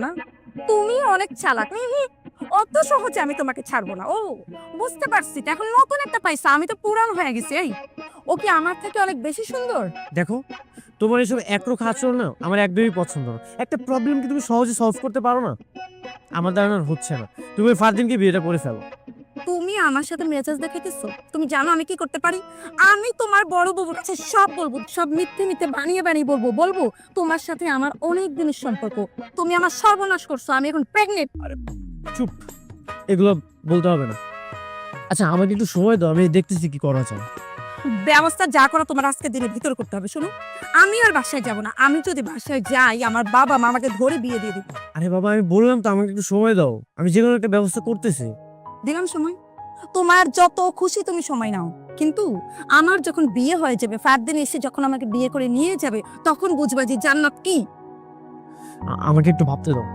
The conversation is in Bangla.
না তুমি অনেক চালাক। অত সহজে আমি তোমাকে ছাড়বো না। ও বুঝতে পারছি, তো এখন নতুন একটা পাইছা, আমি তো পুরান হয়ে গেছি। এই ও কি আমার থেকে অনেক বেশি সুন্দর? দেখো, তোমার এসব একরোখা আচরণ না আমার একদমই পছন্দ না। একটা প্রবলেম কি তুমি সহজে সলভ করতে পারো না? আমার দ্বারা না হচ্ছে না। তুমি ওই ফারদিনকে বিয়েটা করে ফেলো। তুমি আমার সাথে মেজাজ দেখাইতেছো? তুমি জানো আমি কি করতে পারি? আমি তোমার বড় বাবুর কাছে সব বলবো, সব মিথ্যে মিথ্যে বানিয়ে বানিয়ে বলবো তোমার সাথে আমার অনেক দিনের সম্পর্ক, তুমি আমার সর্বনাশ করছো, আমি এখন প্রেগনেন্ট। আরে চুপ, এগুলো বলতে হবে না। আচ্ছা, আমাকে একটু সময় দাও, আমি দেখতেছি কি করা যায়। ব্যবস্থা যা করা তোমার আজকে দিনের ভিতরে করতে হবে। শোনো, আমি আর বাসায় যাব না। আমি যদি বাসায় যাই, আমার বাবা মা আমাকে ধরে বিয়ে দিয়ে দিবে। আরে বাবা, আমি বললাম তো আমাকে একটু সময় দাও, আমি যে কোনো একটা ব্যবস্থা করতেছি। দিলাম সময়, তোমার যত খুশি তুমি সময় নাও, কিন্তু আমার যখন বিয়ে হয়ে যাবে, ফারদিন এসে যখন আমাকে বিয়ে করে নিয়ে যাবে, তখন বুঝবা যে জান্নাত কি। আমাকে একটু ভাবতে দাও।